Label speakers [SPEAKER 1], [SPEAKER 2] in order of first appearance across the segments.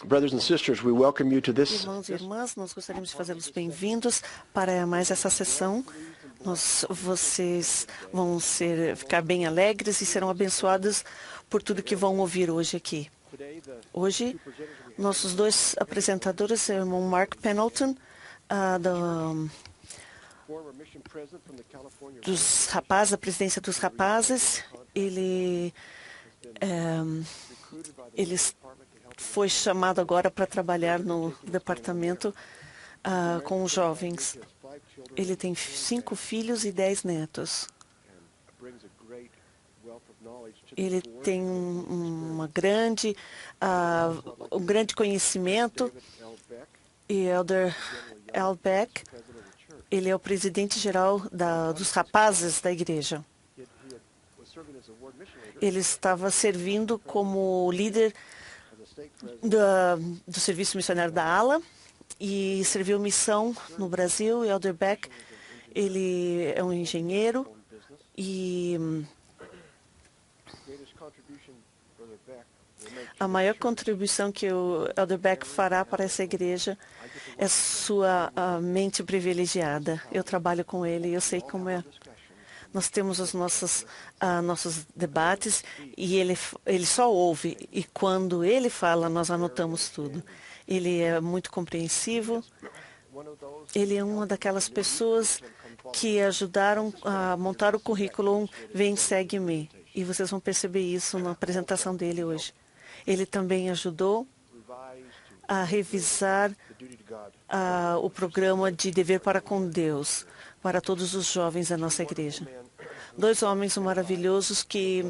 [SPEAKER 1] Brothers and sisters, we welcome you to this.
[SPEAKER 2] Irmãos e irmãs, nós gostaríamos de fazê-los bem-vindos para mais essa sessão. Vocês vão ficar bem alegres e serão abençoados por tudo que vão ouvir hoje aqui. Hoje, nossos dois apresentadores, o irmão Mark Pendleton, da presidência dos rapazes, ele foi chamado agora para trabalhar no departamento com os jovens. Ele tem 5 filhos e 10 netos. Ele tem um grande conhecimento. E Elder Al Beck, ele é o presidente-geral dos rapazes da igreja. Ele estava servindo como líder do serviço missionário da ALA e serviu missão no Brasil. E Elder Beck, ele é um engenheiro e a maior contribuição que o Elder Beck fará para essa igreja é sua mente privilegiada. Eu trabalho com ele e eu sei como é. Nós temos os nossos debates e ele só ouve. E quando ele fala, nós anotamos tudo. Ele é muito compreensivo. Ele é uma daquelas pessoas que ajudaram a montar o currículo Vem, Segue-me. E vocês vão perceber isso na apresentação dele hoje. Ele também ajudou a revisar o programa de Dever para com Deus para todos os jovens da nossa igreja. 2 homens maravilhosos que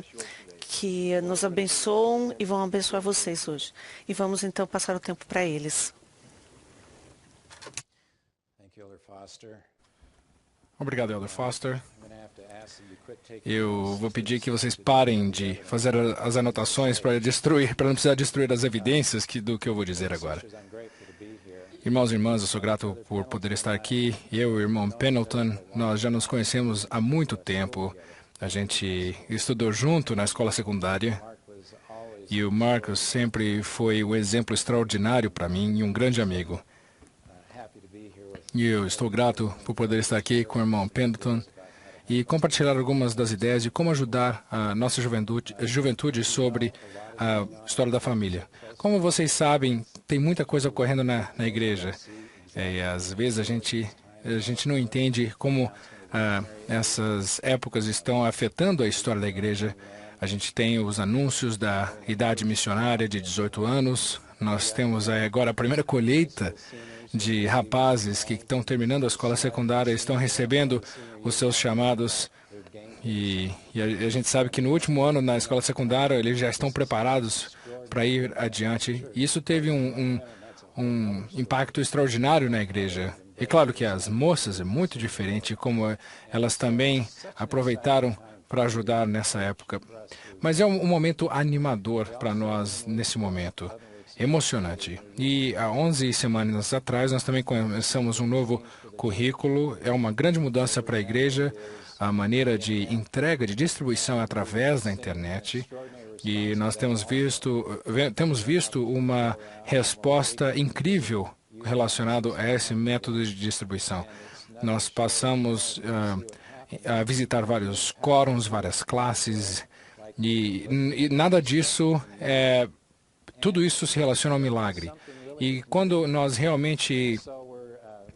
[SPEAKER 2] nos abençoam e vão abençoar vocês hoje. E vamos então passar o tempo para eles.
[SPEAKER 3] Obrigado, Elder Foster. Eu vou pedir que vocês parem de fazer as anotações para não precisar destruir as evidências do que eu vou dizer agora. Irmãos e irmãs, eu sou grato por poder estar aqui. Eu e o irmão Pendleton, nós já nos conhecemos há muito tempo. A gente estudou junto na escola secundária. E o Marcos sempre foi um exemplo extraordinário para mim e um grande amigo. E eu estou grato por poder estar aqui com o irmão Pendleton e compartilhar algumas das ideias de como ajudar a nossa juventude sobre a história da família. Como vocês sabem, tem muita coisa ocorrendo na igreja. E às vezes a gente não entende como essas épocas estão afetando a história da igreja. A gente tem os anúncios da idade missionária de 18 anos. Nós temos agora a primeira colheita de rapazes que estão terminando a escola secundária, estão recebendo os seus chamados. E a gente sabe que no último ano na escola secundária eles já estão preparados para ir adiante. E isso teve um impacto extraordinário na igreja. E claro que as moças é muito diferente, como elas também aproveitaram para ajudar nessa época. Mas é um momento animador para nós nesse momento, emocionante. E há 11 semanas atrás nós também começamos um novo currículo. É uma grande mudança para a igreja. A maneira de entrega, de distribuição é através da internet. E nós temos visto uma resposta incrível relacionada a esse método de distribuição. Nós passamos a visitar vários quórums, várias classes, e nada disso, tudo isso se relaciona ao milagre. E quando nós realmente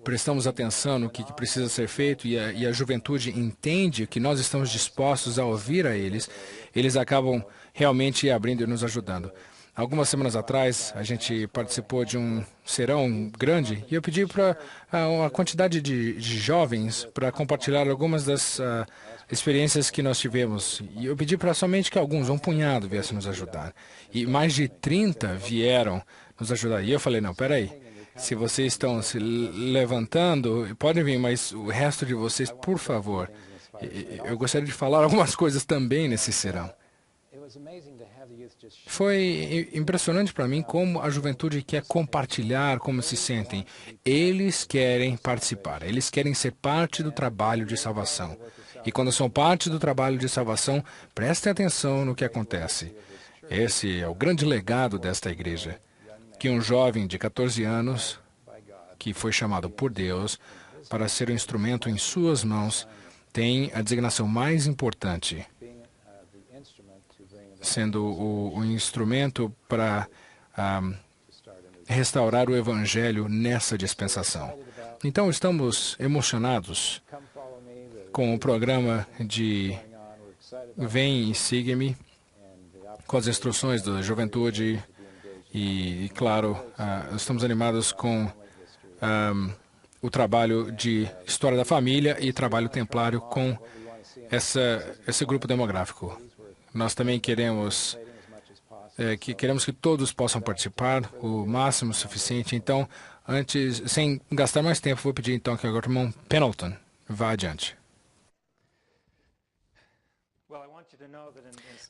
[SPEAKER 3] prestamos atenção no que precisa ser feito e a juventude entende que nós estamos dispostos a ouvir a eles, eles acabam realmente abrindo e nos ajudando. Algumas semanas atrás, a gente participou de um serão grande e eu pedi para uma quantidade de jovens para compartilhar algumas das experiências que nós tivemos. E eu pedi para somente que um punhado viesse nos ajudar. E mais de 30 vieram nos ajudar. E eu falei, não, peraí. Se vocês estão se levantando, podem vir, mas o resto de vocês, por favor. Eu gostaria de falar algumas coisas também nesse serão. Foi impressionante para mim como a juventude quer compartilhar como se sentem. Eles querem participar, eles querem ser parte do trabalho de salvação. E quando são parte do trabalho de salvação, prestem atenção no que acontece. Esse é o grande legado desta igreja. que um jovem de 14 anos, que foi chamado por Deus para ser um instrumento em suas mãos, tem a designação mais importante, sendo o instrumento para restaurar o Evangelho nessa dispensação. Então, estamos emocionados com o programa de Vem e Siga-me, com as instruções da juventude e claro, estamos animados com o trabalho de História da Família e trabalho templário com esse grupo demográfico. Nós também queremos que todos possam participar, o máximo suficiente. Então, sem gastar mais tempo, vou pedir então que agora o irmão Pendleton vá adiante.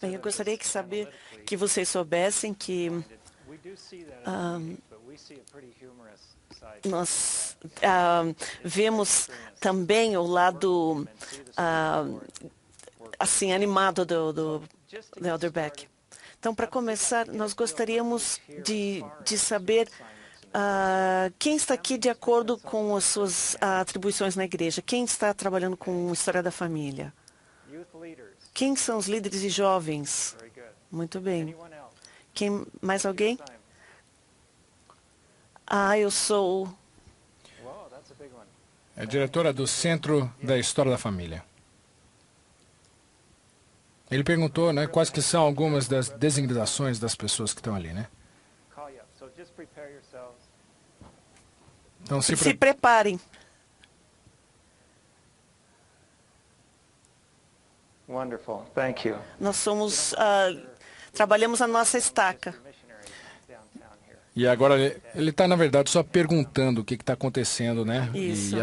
[SPEAKER 2] Bem, eu gostaria que vocês soubessem que nós vemos também o lado assim animado do Elder Beck. Então, para começar, nós gostaríamos de saber quem está aqui de acordo com as suas atribuições na igreja. Quem está trabalhando com História da Família? Quem são os líderes de jovens? Muito bem. Mais alguém? Eu sou...
[SPEAKER 3] É diretora do Centro da História da Família. Ele perguntou, né, quais que são algumas das designações das pessoas que estão ali, né? Então,
[SPEAKER 2] se preparem.
[SPEAKER 4] Wonderful. Thank you.
[SPEAKER 2] Nós trabalhamos a nossa estaca.
[SPEAKER 3] E agora ele está, na verdade, só perguntando o que está acontecendo, né?
[SPEAKER 2] Isso.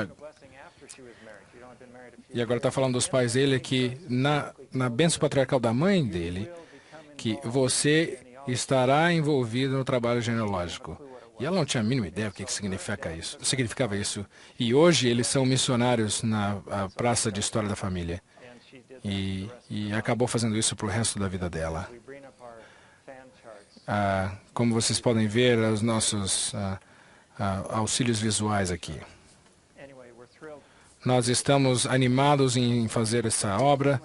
[SPEAKER 3] E agora está falando dos pais dele que na bênção patriarcal da mãe dele, que você estará envolvido no trabalho genealógico. E ela não tinha a mínima ideia do que significava isso. E hoje eles são missionários na Praça de História da Família. E acabou fazendo isso para o resto da vida dela. Como vocês podem ver, os nossos auxílios visuais aqui. Nós estamos animados em fazer essa obra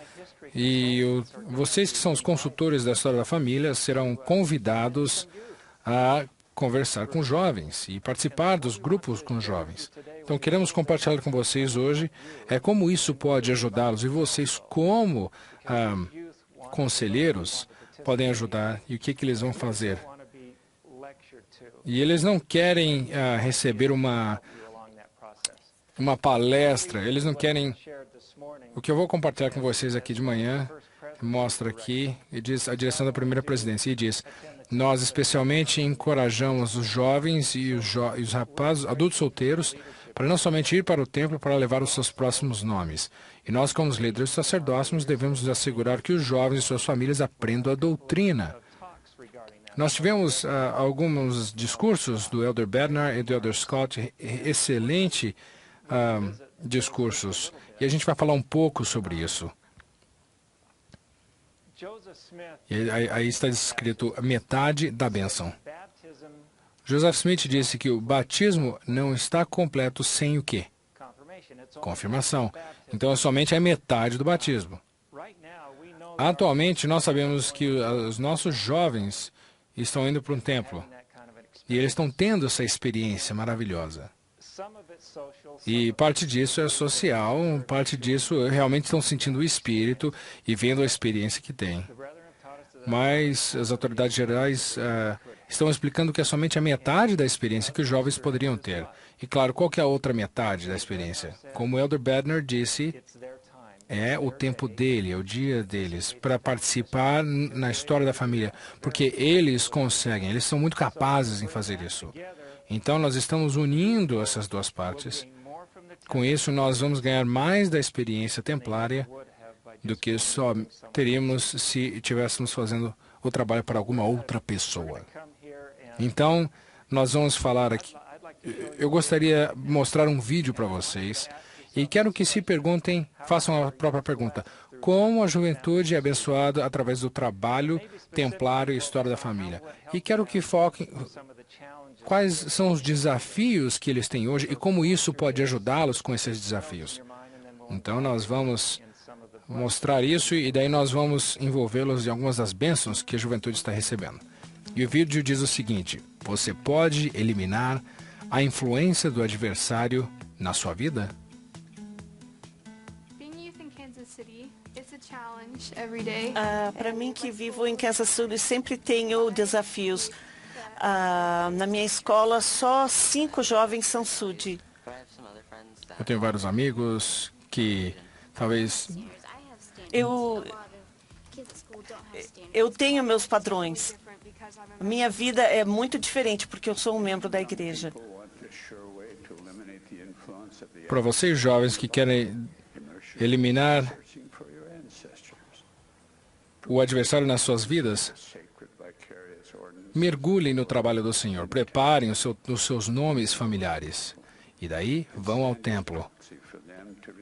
[SPEAKER 3] e vocês que são os consultores da História da Família serão convidados a conversar com jovens e participar dos grupos com jovens. Então, queremos compartilhar com vocês hoje como isso pode ajudá-los e vocês, como conselheiros, podem ajudar e o que eles vão fazer. E eles não querem receber uma palestra, eles não querem... O que eu vou compartilhar com vocês aqui de manhã, mostra aqui, e diz a direção da primeira presidência, e diz: nós especialmente encorajamos os jovens e os rapazes, adultos solteiros, para não somente ir para o templo para levar os seus próximos nomes. E nós, como os líderes sacerdócios, devemos nos assegurar que os jovens e suas famílias aprendam a doutrina. Nós tivemos alguns discursos do Elder Bednar e do Elder Scott, excelente discursos, e a gente vai falar um pouco sobre isso. E aí está escrito metade da bênção. Joseph Smith disse que o batismo não está completo sem o quê? Confirmação. Então é somente a metade do batismo. Atualmente nós sabemos que os nossos jovens estão indo para um templo e eles estão tendo essa experiência maravilhosa. E parte disso é social, parte disso realmente estão sentindo o Espírito e vendo a experiência que tem. Mas as autoridades gerais estão explicando que é somente a metade da experiência que os jovens poderiam ter. E claro, qual que é a outra metade da experiência? Como o Elder Bednar disse, é o tempo dele, é o dia deles, para participar na história da família. Porque eles conseguem, eles são muito capazes em fazer isso. Então, nós estamos unindo essas duas partes. Com isso, nós vamos ganhar mais da experiência templária do que só teríamos se estivéssemos fazendo o trabalho para alguma outra pessoa. Então, nós vamos falar aqui. Eu gostaria de mostrar um vídeo para vocês e quero que se perguntem, façam a própria pergunta. como a juventude é abençoada através do trabalho templário e história da família. E quero que foquem quais são os desafios que eles têm hoje e como isso pode ajudá-los com esses desafios. Então, nós vamos mostrar isso e daí nós vamos envolvê-los em algumas das bênçãos que a juventude está recebendo. E o vídeo diz o seguinte: você pode eliminar a influência do adversário na sua vida?
[SPEAKER 2] Para mim que vivo em Kansas City, sempre tenho desafios. Na minha escola, só 5 jovens são SUD.
[SPEAKER 3] Eu tenho vários amigos que talvez...
[SPEAKER 2] Eu tenho meus padrões. A minha vida é muito diferente porque eu sou um membro da igreja.
[SPEAKER 3] Para vocês jovens que querem eliminar o adversário nas suas vidas, mergulhem no trabalho do Senhor, preparem os seus nomes familiares e daí vão ao templo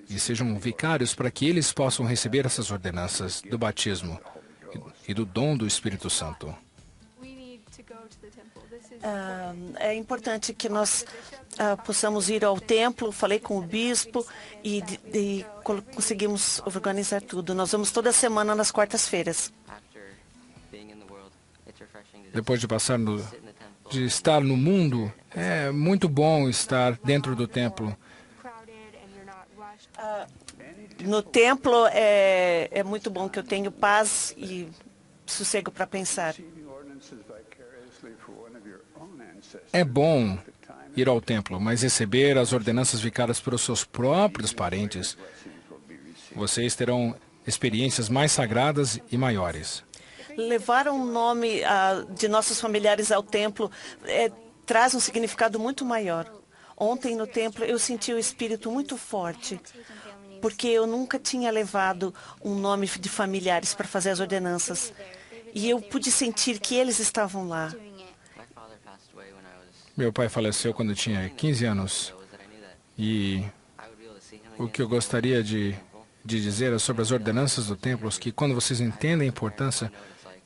[SPEAKER 3] e sejam vicários para que eles possam receber essas ordenanças do batismo e do dom do Espírito Santo.
[SPEAKER 2] É importante que nós possamos ir ao templo. Falei com o bispo e conseguimos organizar tudo. Nós vamos toda semana nas quartas-feiras.
[SPEAKER 3] Depois de estar no mundo, é muito bom estar dentro do templo.
[SPEAKER 2] No templo é muito bom que eu tenho paz e sossego para pensar.
[SPEAKER 3] É bom ir ao templo, mas receber as ordenanças vicárias pelos seus próprios parentes, vocês terão experiências mais sagradas e maiores.
[SPEAKER 2] Levar um nome de nossos familiares ao templo traz um significado muito maior. Ontem no templo eu senti o espírito muito forte, porque eu nunca tinha levado um nome de familiares para fazer as ordenanças. E eu pude sentir que eles estavam lá.
[SPEAKER 3] Meu pai faleceu quando eu tinha 15 anos. E o que eu gostaria de dizer é sobre as ordenanças do templo, que quando vocês entendem a importância,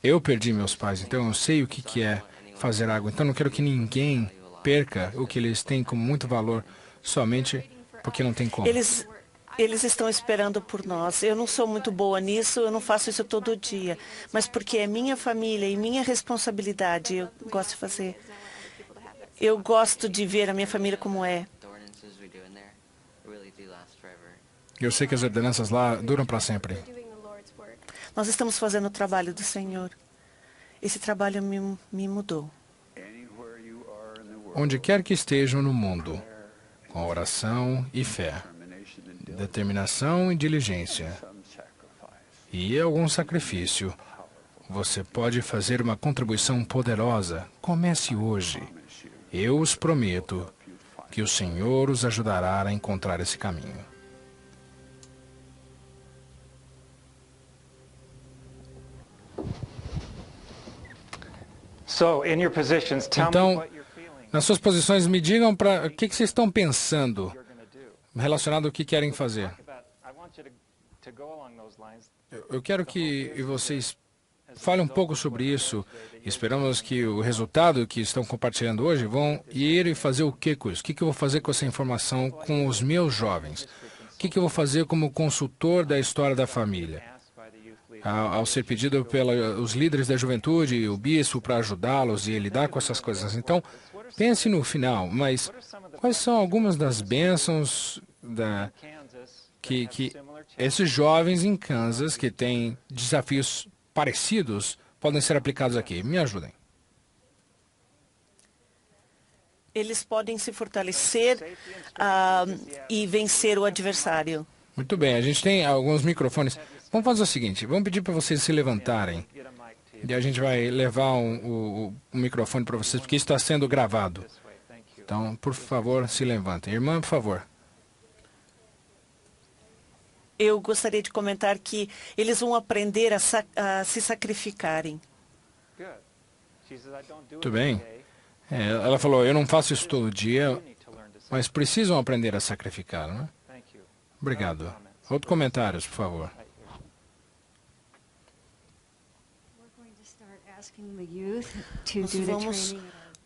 [SPEAKER 3] eu perdi meus pais, então eu sei o que é fazer água. Então não quero que ninguém perca o que eles têm como muito valor, somente porque não tem como.
[SPEAKER 2] Eles estão esperando por nós. Eu não sou muito boa nisso, eu não faço isso todo dia. Mas porque é minha família e minha responsabilidade, eu gosto de fazer. Eu gosto de ver a minha família como é.
[SPEAKER 3] Eu sei que as ordenanças lá duram para sempre.
[SPEAKER 2] Nós estamos fazendo o trabalho do Senhor. Esse trabalho me mudou.
[SPEAKER 3] Onde quer que estejam no mundo, com oração e fé, determinação e diligência, e algum sacrifício, você pode fazer uma contribuição poderosa. Comece hoje. Eu os prometo que o Senhor os ajudará a encontrar esse caminho. Então, nas suas posições, me digam o que vocês estão pensando relacionado ao que querem fazer. Eu quero que vocês falem um pouco sobre isso. Esperamos que o resultado que estão compartilhando hoje vão ir e fazer o que com isso? O que eu vou fazer com essa informação com os meus jovens? O que eu vou fazer como consultor da história da família? Ao ser pedido pelos líderes da juventude, o bispo, para ajudá-los e lidar com essas coisas. Então, pense no final, mas quais são algumas das bênçãos que esses jovens em Kansas, que têm desafios parecidos, podem ser aplicados aqui? Me ajudem.
[SPEAKER 2] Eles podem se fortalecer e vencer o adversário.
[SPEAKER 3] Muito bem, a gente tem alguns microfones. Vamos fazer o seguinte, vamos pedir para vocês se levantarem. E a gente vai levar o microfone para vocês, porque isso está sendo gravado. Então, por favor, se levantem. Irmã, por favor.
[SPEAKER 2] Eu gostaria de comentar que eles vão aprender a se sacrificarem.
[SPEAKER 3] Muito bem. Ela falou, eu não faço isso todo dia, mas precisam aprender a sacrificar, não é? Obrigado. Outros comentários, por favor.
[SPEAKER 2] Nós vamos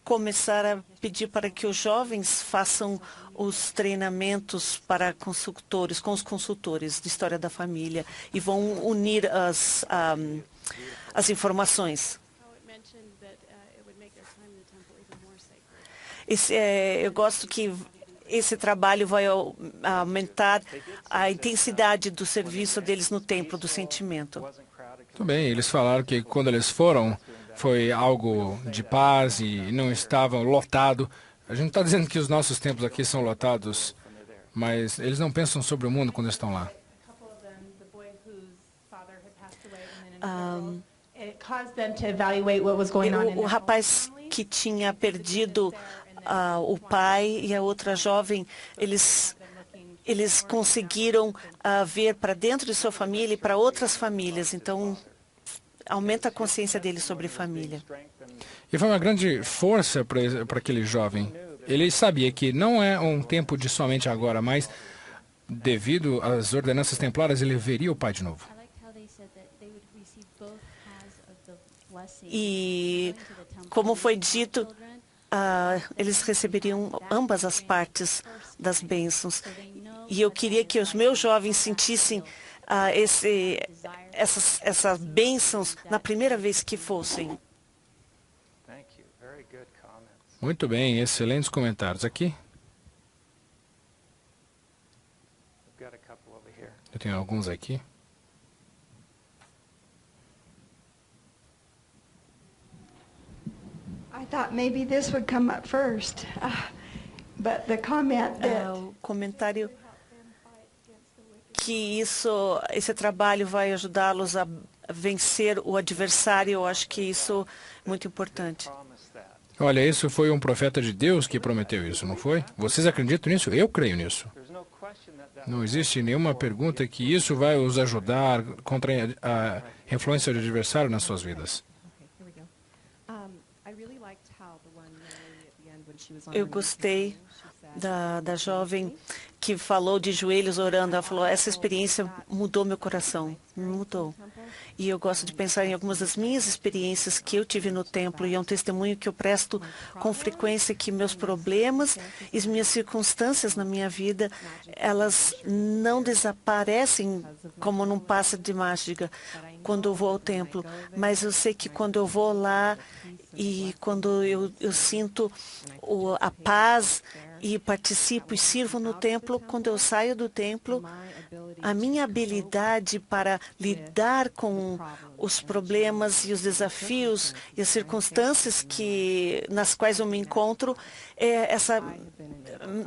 [SPEAKER 2] começar a pedir para que os jovens façam os treinamentos para consultores, com os consultores de história da família e vão unir as informações. Eu gosto que esse trabalho vai aumentar a intensidade do serviço deles no templo do sentimento.
[SPEAKER 3] Tudo bem, eles falaram que quando eles foram, foi algo de paz e não estavam lotados. A gente não está dizendo que os nossos templos aqui são lotados, mas eles não pensam sobre o mundo quando estão lá.
[SPEAKER 2] O rapaz que tinha perdido o pai e a outra jovem, eles conseguiram ver para dentro de sua família e para outras famílias. Então, aumenta a consciência deles sobre família.
[SPEAKER 3] E foi uma grande força para aquele jovem. Ele sabia que não é um tempo de somente agora, mas devido às ordenanças templárias, ele veria o pai de novo. E, como foi dito, eles receberiam ambas as partes das bênçãos. E eu queria que os meus jovens sentissem essas bênçãos na primeira vez que fossem. Muito bem, excelentes comentários. Aqui? Eu tenho alguns aqui.
[SPEAKER 5] I thought maybe this would come up first, but the comment that
[SPEAKER 2] O comentário que esse trabalho vai ajudá-los a vencer o adversário, eu acho que isso é muito importante.
[SPEAKER 3] Olha, isso foi um profeta de Deus que prometeu isso, não foi? Vocês acreditam nisso? Eu creio nisso. Não existe nenhuma pergunta que isso vai os ajudar contra a influência do adversário nas suas vidas.
[SPEAKER 2] Eu gostei da jovem que falou de joelhos orando. Ela falou, essa experiência mudou meu coração, mudou. E eu gosto de pensar em algumas das minhas experiências que eu tive no templo, e é um testemunho que eu presto com frequência, que meus problemas e as minhas circunstâncias na minha vida, elas não desaparecem como num passe de mágica quando eu vou ao templo. Mas eu sei que quando eu vou lá e quando eu sinto a paz e participo e sirvo no templo, quando eu saio do templo, a minha habilidade para lidar com os problemas e os desafios e as circunstâncias nas quais eu me encontro,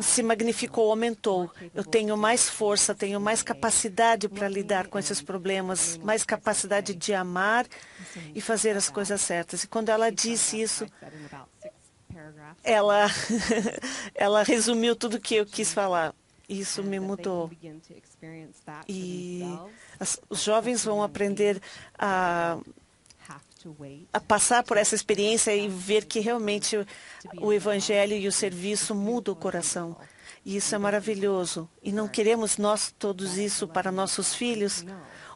[SPEAKER 2] se magnificou, aumentou. Eu tenho mais força, tenho mais capacidade para lidar com esses problemas, mais capacidade de amar e fazer as coisas certas. E quando ela disse isso, ela resumiu tudo o que eu quis falar. Isso me mudou. E os jovens vão aprender a passar por essa experiência e ver que realmente o Evangelho e o serviço mudam o coração. E isso é maravilhoso. E não queremos nós todos isso para nossos filhos.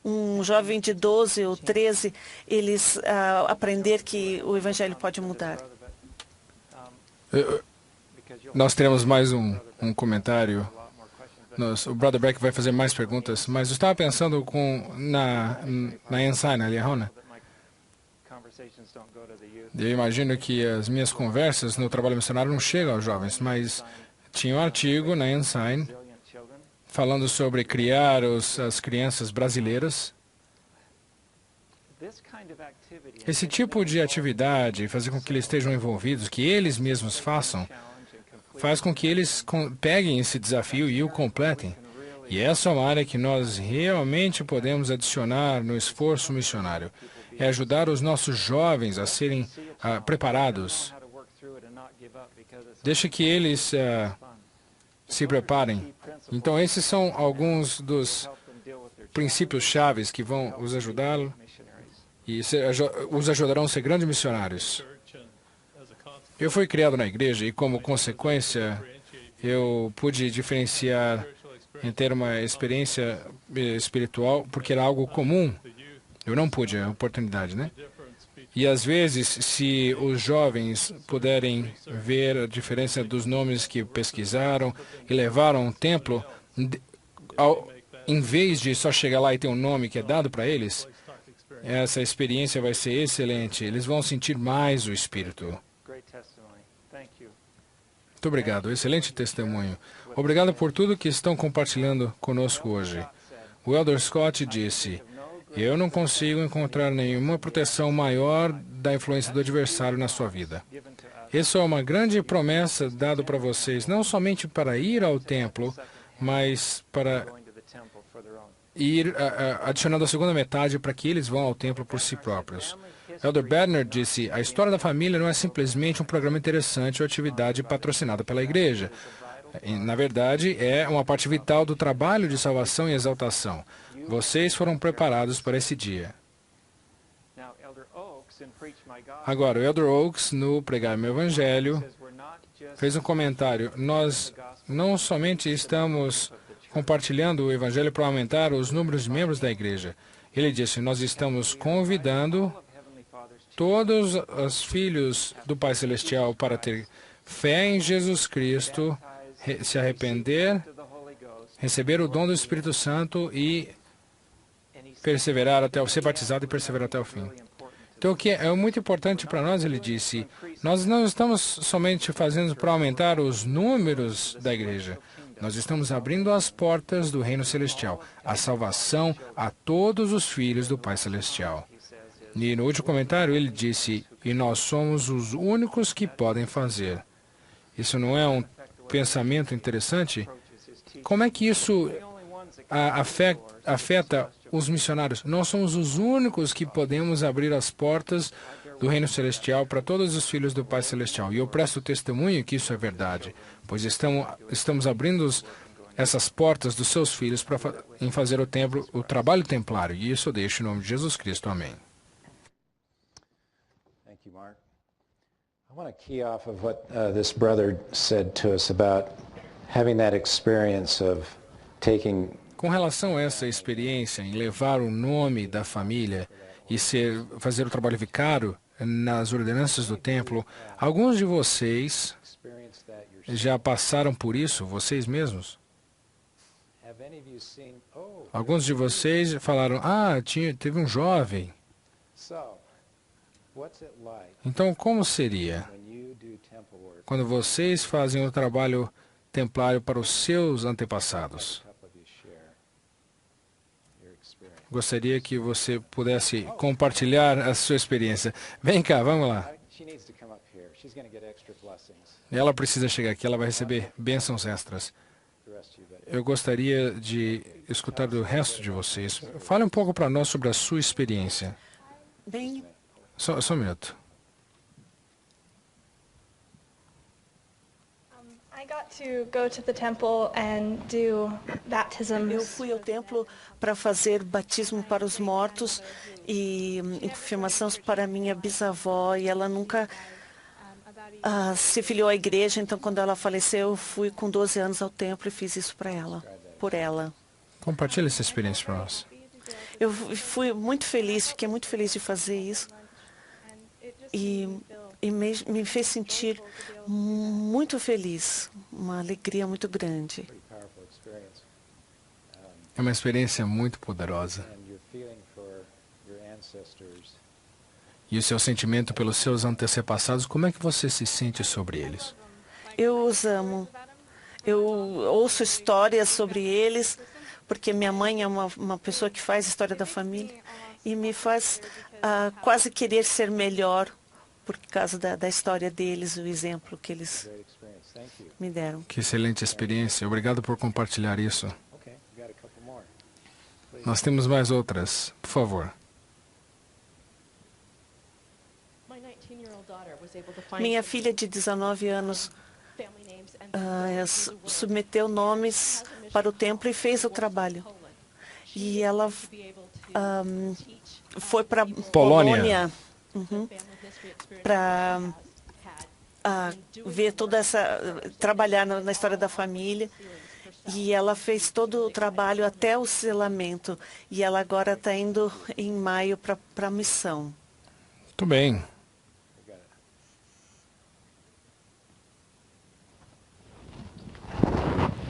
[SPEAKER 2] Um jovem de 12 ou 13, eles aprender que o Evangelho pode mudar.
[SPEAKER 3] Nós teremos mais um comentário. O Brother Beck vai fazer mais perguntas, mas eu estava pensando na Ensign, ali, Rona. Eu imagino que as minhas conversas no trabalho missionário não chegam aos jovens, mas tinha um artigo na Ensign falando sobre criar as crianças brasileiras. Esse tipo de atividade, fazer com que eles estejam envolvidos, que eles mesmos façam, faz com que eles peguem esse desafio e o completem. E essa é uma área que nós realmente podemos adicionar no esforço missionário. É ajudar os nossos jovens a serem preparados. Deixa que eles se preparem. Então, esses são alguns dos princípios chaves que vão os ajudar e os ajudarão a ser grandes missionários. Eu fui criado na igreja e, como consequência, eu pude diferenciar em ter uma experiência espiritual, porque era algo comum. Eu não pude, a oportunidade, né? E às vezes, se os jovens puderem ver a diferença dos nomes que pesquisaram e levaram ao templo, em vez de só chegar lá e ter um nome que é dado para eles, essa experiência vai ser excelente. Eles vão sentir mais o Espírito.
[SPEAKER 4] Great testimony. Thank you.
[SPEAKER 3] Muito obrigado. Excelente testemunho. Obrigado por tudo que estão compartilhando conosco hoje. O Elder Scott disse: eu não consigo encontrar nenhuma proteção maior da influência do adversário na sua vida. Isso é uma grande promessa dada para vocês, não somente para ir ao templo, mas para
[SPEAKER 4] Going to the temple for their own.
[SPEAKER 3] ir adicionando a segunda metade para que eles vão ao templo por si próprios. Elder Bednar disse: a história da família não é simplesmente um programa interessante ou atividade patrocinada pela igreja. Na verdade, é uma parte vital do trabalho de salvação e exaltação. Vocês foram preparados para esse dia.
[SPEAKER 4] Now, Elder Oaks in Preach My Gospel
[SPEAKER 3] Agora, o Elder Oaks, no Pregar Meu Evangelho,
[SPEAKER 4] says we're not just
[SPEAKER 3] fez um comentário. Nós não somente estamos compartilhando o Evangelho para aumentar os números de membros da igreja. Ele disse: nós estamos convidando
[SPEAKER 4] of Heavenly Father's
[SPEAKER 3] todos os filhos do Pai Celestial para ter fé em Jesus Cristo, se arrepender,
[SPEAKER 4] to the Holy Ghost,
[SPEAKER 3] receber o dom do Espírito Santo e
[SPEAKER 4] and he said
[SPEAKER 3] perseverar até o ser batizado e perseverar até o fim.
[SPEAKER 4] really important.
[SPEAKER 3] Então, o que é muito importante para nós, ele disse, nós não estamos somente fazendo para aumentar os números da igreja. Nós estamos abrindo as portas do reino celestial, a salvação a todos os filhos do Pai Celestial. E no último comentário ele disse: e nós somos os únicos que podem fazer. Isso não é um pensamento interessante? Como é que isso afeta os missionários? Nós somos os únicos que podemos abrir as portas do reino celestial para todos os filhos do Pai Celestial. E eu presto testemunho que isso é verdade, pois estamos abrindo essas portas dos seus filhos em fazer o trabalho templário. E isso eu deixo em nome de Jesus Cristo. Amém.
[SPEAKER 6] Thank you, Mark. I want to key off of what this brother said to us about having that experience of taking
[SPEAKER 3] Com relação a essa experiência em levar o nome da família e fazer o trabalho vicário nas ordenanças do templo, alguns de vocês
[SPEAKER 6] experience that yourself.
[SPEAKER 3] já passaram por isso, vocês mesmos?
[SPEAKER 6] Have any of you seen,
[SPEAKER 3] Alguns de vocês falaram: teve um jovem.
[SPEAKER 6] so what's it like
[SPEAKER 3] Então, como seria
[SPEAKER 6] when you do temple work?
[SPEAKER 3] quando vocês fazem o trabalho templário para os seus antepassados?
[SPEAKER 6] A couple of you share your experience.
[SPEAKER 3] Gostaria que você pudesse compartilhar a sua experiência. Vem cá, vamos lá.
[SPEAKER 6] She needs to come up here. She's going to get extra blessings.
[SPEAKER 3] Ela precisa chegar aqui, ela vai receber bênçãos extras.
[SPEAKER 6] The rest of you, but
[SPEAKER 3] Eu gostaria de escutar do resto de vocês. Fale um pouco para nós sobre a sua experiência.
[SPEAKER 2] Bem,
[SPEAKER 3] Só um minuto.
[SPEAKER 7] I got to go to the temple and do
[SPEAKER 2] eu
[SPEAKER 7] baptisms.
[SPEAKER 2] fui ao templo para fazer batismo para os mortos e confirmação para minha bisavó, e ela nunca se filiou à igreja, então quando ela faleceu, eu fui com 12 anos ao templo e fiz isso para ela, por ela.
[SPEAKER 3] Compartilhe essa experiência para nós.
[SPEAKER 2] Eu fui muito feliz, fiquei muito feliz de fazer isso e me fez sentir muito feliz, uma alegria muito grande.
[SPEAKER 6] pretty powerful experience.
[SPEAKER 3] É uma experiência muito poderosa.
[SPEAKER 6] And your feeling for your ancestors.
[SPEAKER 3] E o seu sentimento pelos seus antepassados, como é que você se sente sobre eles?
[SPEAKER 2] Eu os amo. Eu ouço histórias sobre eles, porque minha mãe é uma pessoa que faz história da família e me faz quase querer ser melhor por causa da história deles, o exemplo que eles
[SPEAKER 6] Great experience. Thank you.
[SPEAKER 2] me deram.
[SPEAKER 3] Que excelente experiência. Obrigado por compartilhar isso.
[SPEAKER 6] Okay, we got a couple more.
[SPEAKER 3] Nós temos mais outras. Por favor.
[SPEAKER 2] Minha filha de 19 anos submeteu nomes para o templo e fez o trabalho. E ela foi para Polônia para ver toda trabalhar na história da família. E ela fez todo o trabalho até o selamento. E ela agora está indo em maio para a missão.
[SPEAKER 3] Muito bem.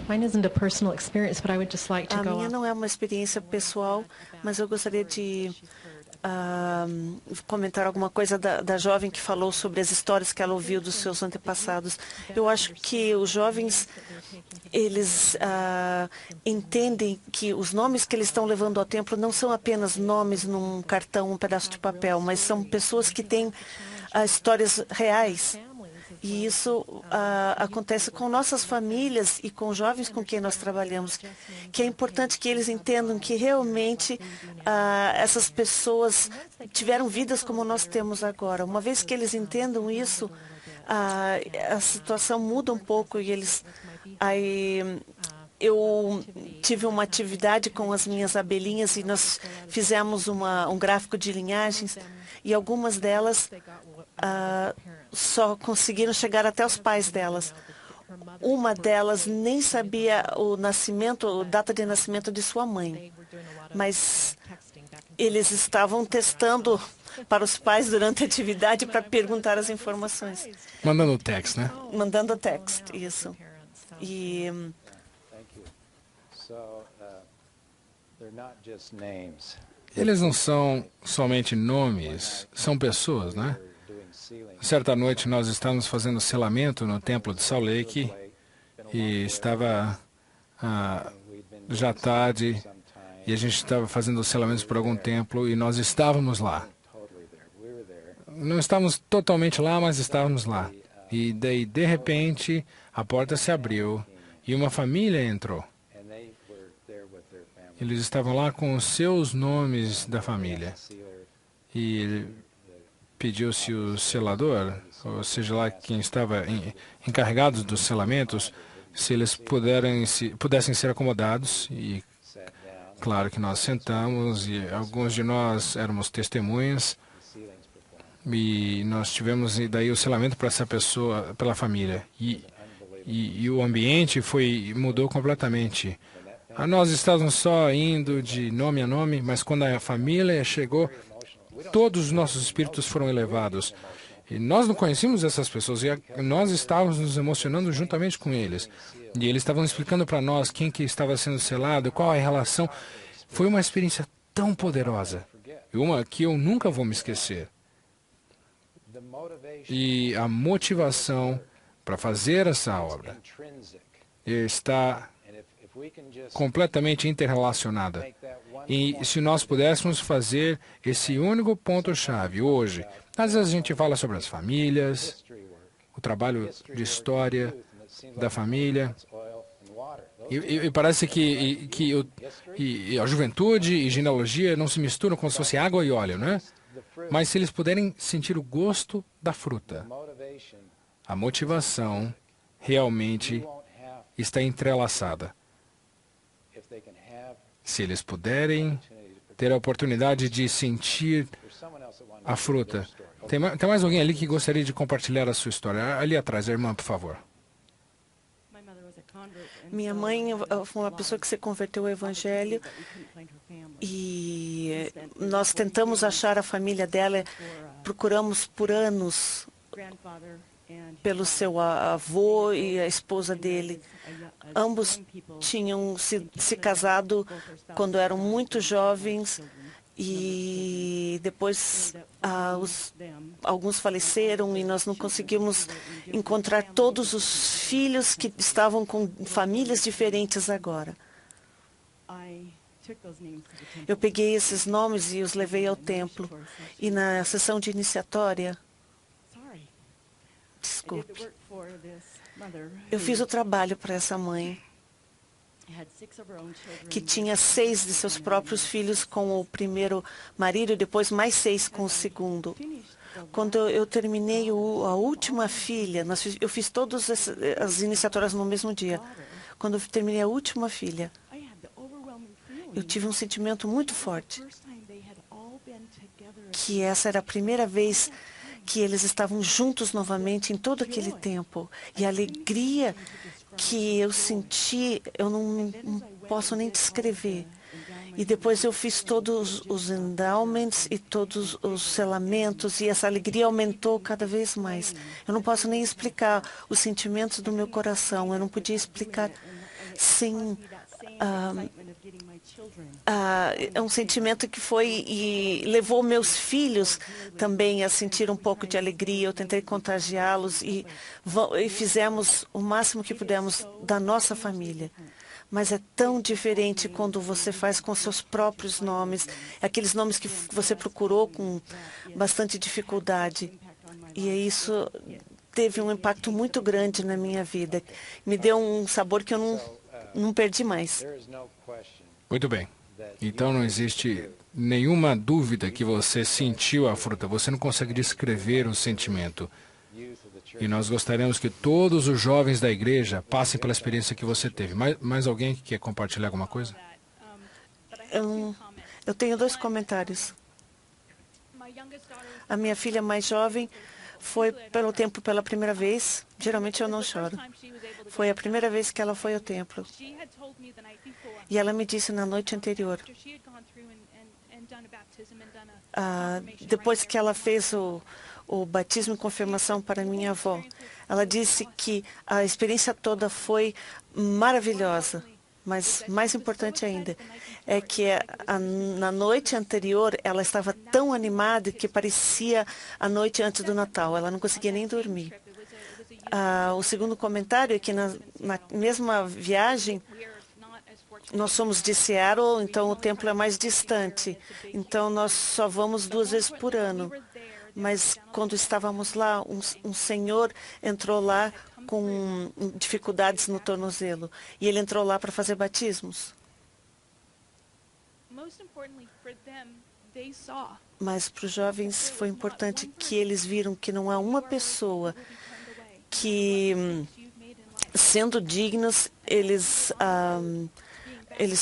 [SPEAKER 8] Mine isn't a personal experience, but I would just like to
[SPEAKER 2] A
[SPEAKER 8] go
[SPEAKER 2] minha
[SPEAKER 8] off.
[SPEAKER 2] não é uma experiência pessoal, mas eu gostaria de comentar alguma coisa da jovem que falou sobre as histórias que ela ouviu dos seus antepassados. Eu acho que os jovens, eles entendem que os nomes que eles estão levando ao templo não são apenas nomes num cartão, um pedaço de papel, mas são pessoas que têm histórias reais. E isso acontece com nossas famílias e com jovens com quem nós trabalhamos, que é importante que eles entendam que realmente essas pessoas tiveram vidas como nós temos agora. Uma vez que eles entendam isso, a situação muda um pouco e eles... Eu tive uma atividade com as minhas abelhinhas e nós fizemos um gráfico de linhagens e algumas delas só conseguiram chegar até os pais delas. Uma delas nem sabia a data de nascimento de sua mãe, mas eles estavam testando para os pais durante a atividade para perguntar as informações.
[SPEAKER 3] Mandando text, né?
[SPEAKER 2] Mandando text, isso. E
[SPEAKER 3] eles não são somente nomes, são pessoas, né? Certa noite nós estávamos fazendo selamento no templo de Salt Lake e estava já tarde e a gente estava fazendo selamentos por algum templo e nós estávamos lá. Não estávamos totalmente lá, mas estávamos lá. E daí, de repente, a porta se abriu e uma família entrou. Eles estavam lá com os seus nomes da família. E pediu-se o selador, ou seja lá quem estava encarregado dos selamentos, se eles pudessem ser acomodados. E claro que nós sentamos e alguns de nós éramos testemunhas. E nós tivemos daí o selamento para essa pessoa, pela família. E o ambiente mudou completamente. Nós estávamos só indo de nome a nome, mas quando a família chegou, todos os nossos espíritos foram elevados. E nós não conhecíamos essas pessoas, e nós estávamos nos emocionando juntamente com eles. E eles estavam explicando para nós quem que estava sendo selado, qual a relação. Foi uma experiência tão poderosa, e uma que eu nunca vou me esquecer. E a motivação para fazer essa obra está completamente interrelacionada. E se nós pudéssemos fazer esse único ponto-chave hoje, às vezes a gente fala sobre as famílias, o trabalho de história da família, e parece que a juventude e genealogia não se misturam como se fosse água e óleo, né? Mas se eles puderem sentir o gosto da fruta, a motivação realmente está entrelaçada. Se eles puderem ter a oportunidade de sentir a fruta. Tem mais alguém ali que gostaria de compartilhar a sua história? Ali atrás, a irmã, por favor.
[SPEAKER 2] minha mãe foi uma pessoa que se converteu ao Evangelho e nós tentamos achar a família dela, procuramos por anos pelo seu avô e a esposa dele. Ambos tinham se casado quando eram muito jovens e depois alguns faleceram e nós não conseguimos encontrar todos os filhos que estavam com famílias diferentes agora. Eu peguei esses nomes e os levei ao templo. E na sessão de iniciatória, desculpe, eu fiz o trabalho para essa mãe, que tinha 6 de seus próprios filhos com o primeiro marido e depois mais 6 com o segundo. Quando eu terminei a última filha, eu fiz todas as iniciatórias no mesmo dia. Quando eu terminei a última filha, eu tive um sentimento muito forte, que essa era a primeira vez que eles estavam juntos novamente em todo aquele tempo. E a alegria que eu senti, eu não posso nem descrever. E depois eu fiz todos os endowments e todos os selamentos, e essa alegria aumentou cada vez mais. Eu não posso nem explicar os sentimentos do meu coração. Eu não podia explicar sem é um sentimento que foi e levou meus filhos também a sentir um pouco de alegria. Eu tentei contagiá-los e fizemos o máximo que pudemos da nossa família. Mas é tão diferente quando você faz com seus próprios nomes, aqueles nomes que você procurou com bastante dificuldade. E isso teve um impacto muito grande na minha vida. Me deu um sabor que eu não perdi mais.
[SPEAKER 3] Muito bem. Então não existe nenhuma dúvida que você sentiu a fruta. Você não consegue descrever o sentimento. E nós gostaríamos que todos os jovens da igreja passem pela experiência que você teve. Mais alguém que quer compartilhar alguma coisa?
[SPEAKER 2] Eu tenho 2 comentários. A minha filha mais jovem foi pelo templo pela primeira vez. Geralmente eu não choro. Foi a primeira vez que ela foi ao templo. E ela me disse na noite anterior, depois que ela fez o batismo e confirmação para minha avó, ela disse que a experiência toda foi maravilhosa. Mas mais importante ainda é que na noite anterior ela estava tão animada que parecia a noite antes do Natal. Ela não conseguia nem dormir. O segundo comentário é que na mesma viagem nós somos de Seattle, então o templo é mais distante. Então nós só vamos 2 vezes por ano. Mas quando estávamos lá, um senhor entrou lá com dificuldades no tornozelo. E ele entrou lá para fazer batismos. Mas para os jovens foi importante que eles viram que não há uma pessoa que, sendo dignos, eles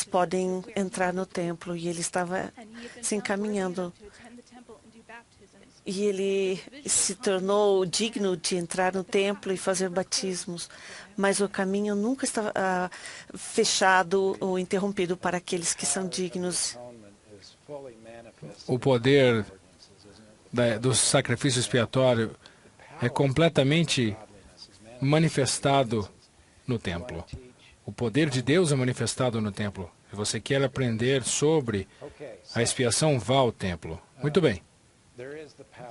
[SPEAKER 2] podem entrar no templo. E ele estava se encaminhando. E ele se tornou digno de entrar no templo e fazer batismos. Mas o caminho nunca estava fechado ou interrompido para aqueles que são dignos.
[SPEAKER 3] O poder do sacrifício expiatório é completamente manifestado no templo. O poder de Deus é manifestado no templo. Se você quer aprender sobre a expiação, vá ao templo. Muito bem.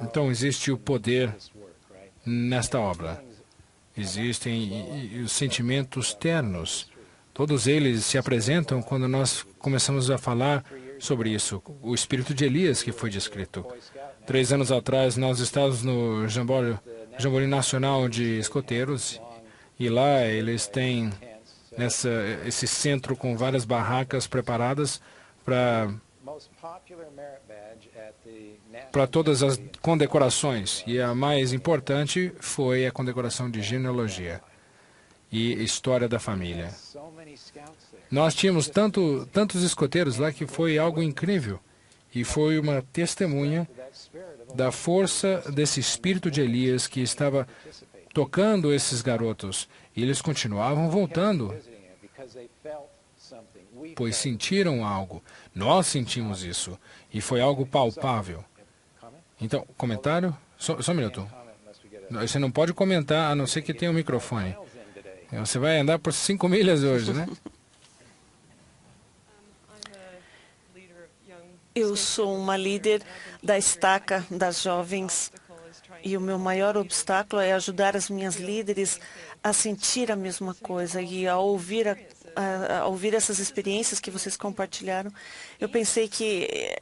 [SPEAKER 3] Então, existe o poder nesta obra. Existem os sentimentos ternos. Todos eles se apresentam quando nós começamos a falar sobre isso. O espírito de Elias que foi descrito. 3 anos atrás, nós estávamos no Jamboree Nacional de Escoteiros, e lá eles têm esse centro com várias barracas preparadas para todas as condecorações. E a mais importante foi a condecoração de genealogia e história da família. Nós tínhamos tantos escoteiros lá que foi algo incrível. E foi uma testemunha da força desse espírito de Elias que estava tocando esses garotos. E eles continuavam voltando, pois sentiram algo. Nós sentimos isso. E foi algo palpável. Então, comentário? Só um minuto. Você não pode comentar, a não ser que tenha um microfone. Você vai andar por 5 milhas hoje, né?
[SPEAKER 2] Eu sou uma líder da estaca das jovens. E o meu maior obstáculo é ajudar as minhas líderes a sentir a mesma coisa. E ao ouvir essas experiências que vocês compartilharam, eu pensei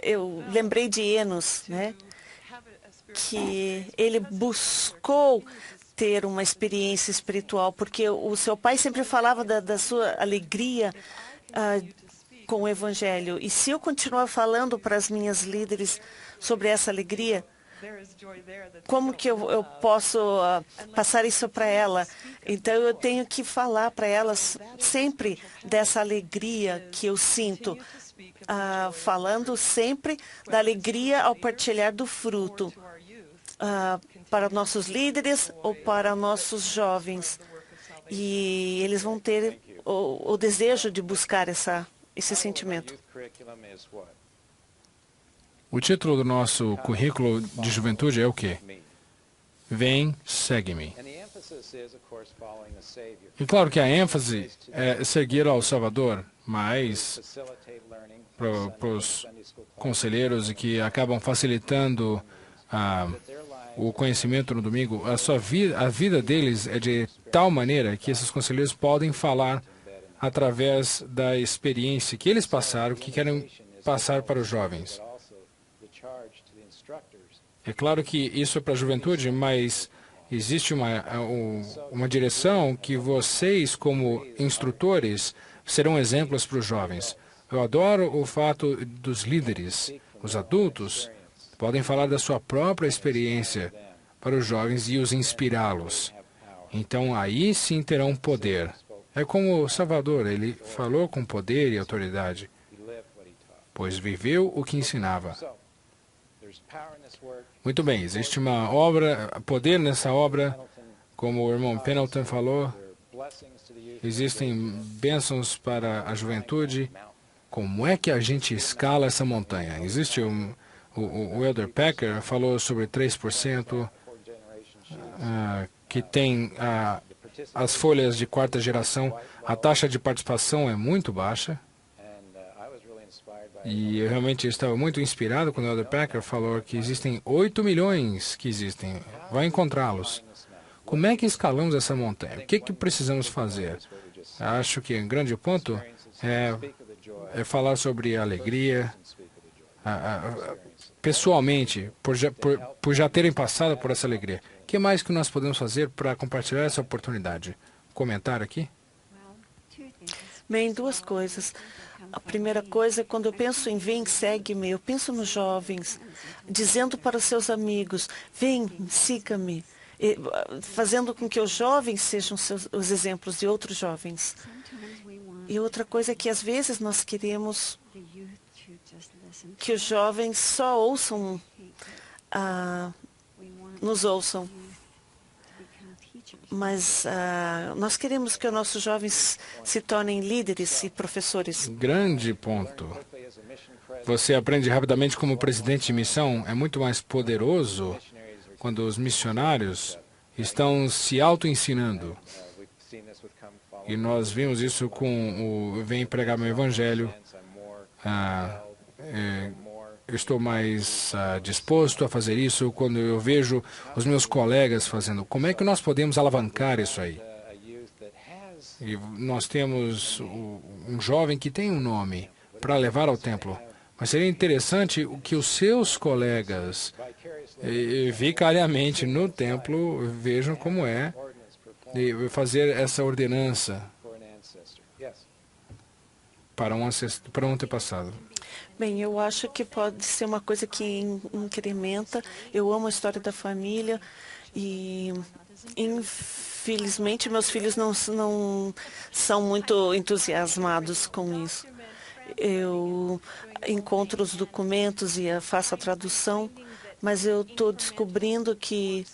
[SPEAKER 2] eu lembrei de Enos, né? Que ele buscou ter uma experiência espiritual, porque o seu pai sempre falava da sua alegria com o Evangelho. E se eu continuar falando para as minhas líderes sobre essa alegria, como que eu posso passar isso para ela? Então, eu tenho que falar para elas sempre dessa alegria que eu sinto, falando sempre da alegria ao partilhar do fruto para nossos líderes ou para nossos jovens. E eles vão ter o desejo de buscar esse sentimento.
[SPEAKER 3] O título do nosso currículo de juventude é o quê? Vem, segue-me. E claro que a ênfase é seguir ao Salvador, mas para os conselheiros e que acabam facilitando o conhecimento no domingo, a vida deles é de tal maneira que esses conselheiros podem falar através da experiência que eles passaram, que querem passar para os jovens. É claro que isso é para a juventude, mas existe uma direção que vocês, como instrutores, serão exemplos para os jovens. Eu adoro o fato dos líderes, os adultos, podem falar da sua própria experiência para os jovens e os inspirá-los. Então, aí sim terão poder. É como o Salvador, ele falou com poder e autoridade, pois viveu o que ensinava. Muito bem, existe uma obra, poder nessa obra, como o irmão Pendleton falou, existem bênçãos para a juventude. Como é que a gente escala essa montanha? Existe o Elder Packer falou sobre 3%, que tem as folhas de quarta geração. A taxa de participação é muito baixa. E eu realmente estava muito inspirado quando o Elder Packer falou que existem 8 milhões que existem. Vai encontrá-los. Como é que escalamos essa montanha? O que precisamos fazer? Acho que um grande ponto é falar sobre alegria, pessoalmente, por já terem passado por essa alegria. O que mais que nós podemos fazer para compartilhar essa oportunidade? Comentar aqui?
[SPEAKER 2] Bem, duas coisas. A primeira coisa é quando eu penso em vem, segue-me, eu penso nos jovens, dizendo para os seus amigos, vem, siga-me, fazendo com que os jovens sejam os exemplos de outros jovens. E outra coisa é que às vezes nós queremos que os jovens só ouçam, nos ouçam. Mas nós queremos que os nossos jovens se tornem líderes e professores.
[SPEAKER 3] Grande ponto. Você aprende rapidamente como presidente de missão. É muito mais poderoso quando os missionários estão se auto-ensinando. E nós vimos isso com o Vem Pregar Meu Evangelho. Eu estou mais disposto a fazer isso quando eu vejo os meus colegas fazendo. Como é que nós podemos alavancar isso aí? E nós temos um jovem que tem um nome para levar ao templo. Mas seria interessante que os seus colegas, vicariamente no templo, vejam como é fazer essa ordenança para um antepassado.
[SPEAKER 2] Bem, eu acho que pode ser uma coisa que incrementa. Eu amo a história da família e, infelizmente, meus filhos não são muito entusiasmados com isso. Eu encontro os documentos e faço a tradução, mas eu estou descobrindo que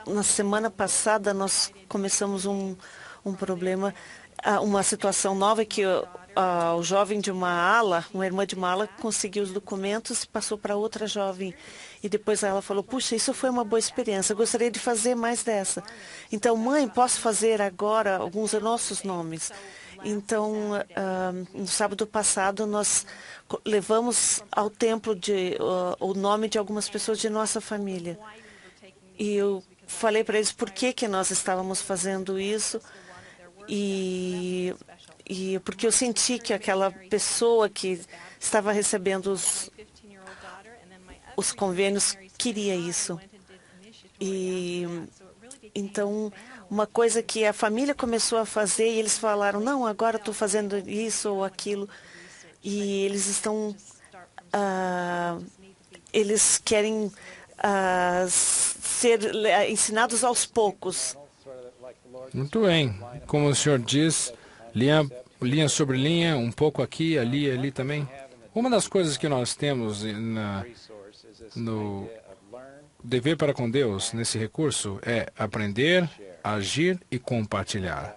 [SPEAKER 2] na semana passada nós começamos um problema, uma situação nova que o jovem de uma ala, uma irmã de uma ala, conseguiu os documentos e passou para outra jovem. E depois ela falou, puxa, isso foi uma boa experiência, eu gostaria de fazer mais dessa. Então, mãe, posso fazer agora alguns dos nossos nomes? Então, no sábado passado, nós levamos ao templo o nome de algumas pessoas de nossa família. E eu falei para eles por que nós estávamos fazendo isso. E porque eu senti que aquela pessoa que estava recebendo os convênios queria isso. E então, uma coisa que a família começou a fazer, e eles falaram, não, agora estou fazendo isso ou aquilo. E eles estão, eles querem ser ensinados aos poucos.
[SPEAKER 3] Muito bem. Como o senhor diz, linha sobre linha, um pouco aqui, ali também. Uma das coisas que nós temos no dever para com Deus, nesse recurso, é aprender, agir e compartilhar.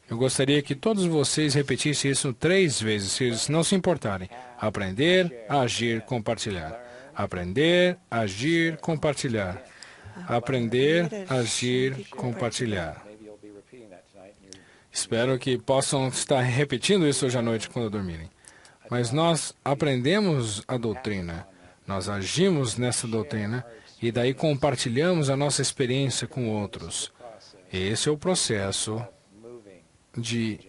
[SPEAKER 3] Eu gostaria que todos vocês repetissem isso 3 vezes, se eles não se importarem. Aprender, agir, compartilhar. Aprender, agir, compartilhar. Aprender, agir, compartilhar. Espero que possam estar repetindo isso hoje à noite quando dormirem. Mas nós aprendemos a doutrina, nós agimos nessa doutrina e daí compartilhamos a nossa experiência com outros. Esse é o processo de